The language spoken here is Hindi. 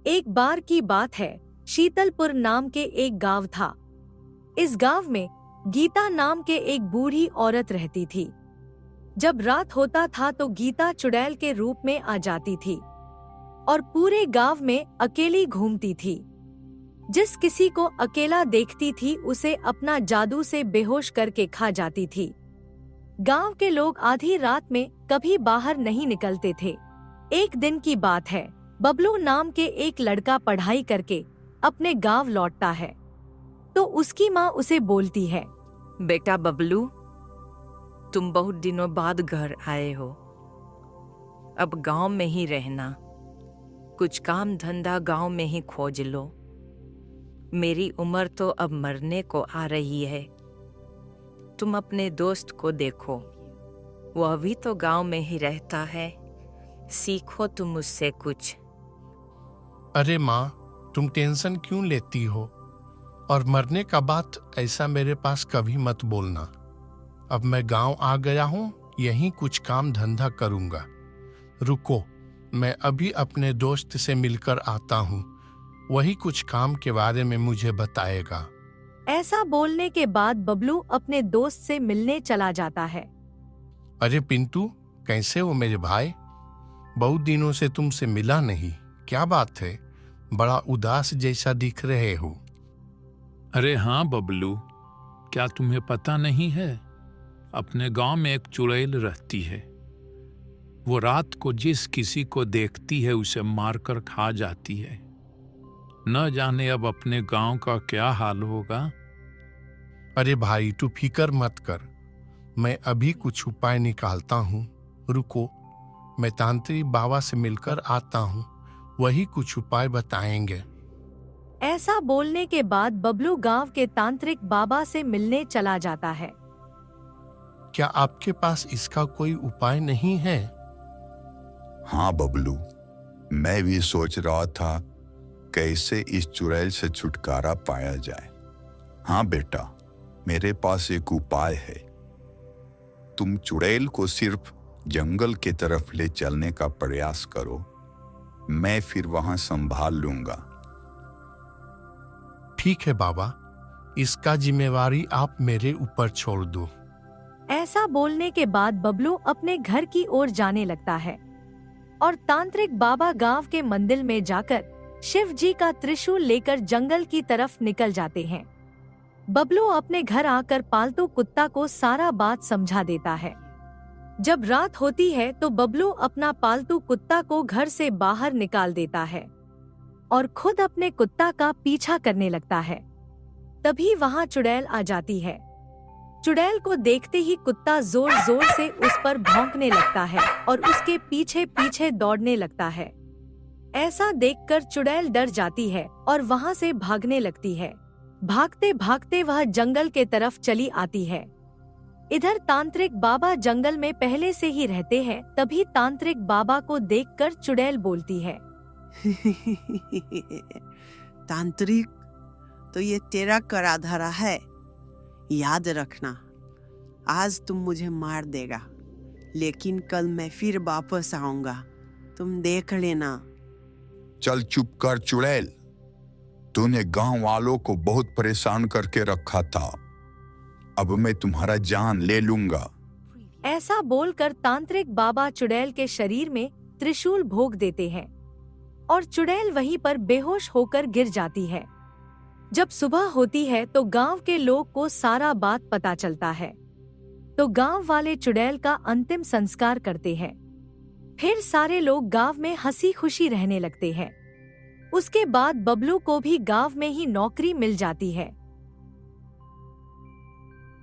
एक बार की बात है, शीतलपुर नाम के एक गांव था। इस गांव में गीता नाम के एक बूढ़ी औरत रहती थी। जब रात होता था तो गीता चुड़ैल के रूप में आ जाती थी और पूरे गांव में अकेली घूमती थी। जिस किसी को अकेला देखती थी उसे अपना जादू से बेहोश करके खा जाती थी। गांव के लोग आधी रात में कभी बाहर नहीं निकलते थे। एक दिन की बात है, बबलू नाम के एक लड़का पढ़ाई करके अपने गांव लौटता है तो उसकी माँ उसे बोलती है, बेटा बबलू, तुम बहुत दिनों बाद घर आए हो। अब गांव में ही रहना, कुछ काम धंधा गांव में ही खोज लो। मेरी उम्र तो अब मरने को आ रही है। तुम अपने दोस्त को देखो, वह भी तो गांव में ही रहता है। सीखो तुम उससे कुछ। अरे माँ, तुम टेंशन क्यों लेती हो? और मरने का बात ऐसा मेरे पास कभी मत बोलना। अब मैं गांव आ गया हूँ, यहीं कुछ काम धंधा करूँगा। रुको, मैं अभी अपने दोस्त से मिलकर आता हूँ, वही कुछ काम के बारे में मुझे बताएगा। ऐसा बोलने के बाद बबलू अपने दोस्त से मिलने चला जाता है। अरे पिंटू, कैसे हो मेरे भाई? बहुत दिनों से तुमसे मिला नहीं, क्या बात है? बड़ा उदास जैसा दिख रहे हो। अरे हाँ बबलू, क्या तुम्हें पता नहीं है? अपने गांव में एक चुड़ैल रहती है। वो रात को जिस किसी को देखती है उसे मारकर खा जाती है। न जाने अब अपने गांव का क्या हाल होगा। अरे भाई, तू फिक्र मत कर, मैं अभी कुछ उपाय निकालता हूँ। रुको, मैं तांत्रिक बाबा से मिलकर आता हूँ, वही कुछ उपाय बताएंगे। ऐसा बोलने के बाद बबलू गांव के तांत्रिक बाबा से मिलने चला जाता है। क्या आपके पास इसका कोई उपाय नहीं है? हाँ बबलू, मैं भी सोच रहा था कैसे इस चुड़ैल से छुटकारा पाया जाए। हाँ बेटा, मेरे पास एक उपाय है। तुम चुड़ैल को सिर्फ जंगल की तरफ ले चलने का प्रयास करो, मैं फिर वहां संभाल लूंगा। ठीक है बाबा, इसका जिम्मेवारी आप मेरे ऊपर छोड़ दो। ऐसा बोलने के बाद बबलू अपने घर की ओर जाने लगता है और तांत्रिक बाबा गांव के मंदिर में जाकर शिव जी का त्रिशूल लेकर जंगल की तरफ निकल जाते हैं। बबलू अपने घर आकर पालतू कुत्ता को सारा बात समझा देता है। जब रात होती है तो बबलू अपना पालतू कुत्ता को घर से बाहर निकाल देता है और खुद अपने कुत्ता का पीछा करने लगता है। तभी वहां चुड़ैल आ जाती है। चुड़ैल को देखते ही कुत्ता जोर जोर से उस पर भौंकने लगता है और उसके पीछे पीछे दौड़ने लगता है। ऐसा देखकर चुड़ैल डर जाती है और वहां से भागने लगती है। भागते भागते वह जंगल के तरफ चली आती है। इधर तांत्रिक बाबा जंगल में पहले से ही रहते हैं। तभी तांत्रिक बाबा को देखकर चुड़ैल बोलती है, तांत्रिक, तो ये तेरा करा धरा है। याद रखना, आज तुम मुझे मार देगा, लेकिन कल मैं फिर वापस आऊंगा, तुम देख लेना। चल चुप कर चुड़ैल, तूने गांव वालों को बहुत परेशान करके रखा था। अब मैं तुम्हारा जान ले लूंगा। ऐसा बोलकर तांत्रिक बाबा चुड़ैल के शरीर में त्रिशूल भोग देते हैं और चुड़ैल वहीं पर बेहोश होकर गिर जाती है। जब सुबह होती है तो गांव के लोग को सारा बात पता चलता है, तो गांव वाले चुड़ैल का अंतिम संस्कार करते हैं। फिर सारे लोग गांव में हंसी खुशी रहने लगते हैं। उसके बाद बबलू को भी गांव में ही नौकरी मिल जाती है।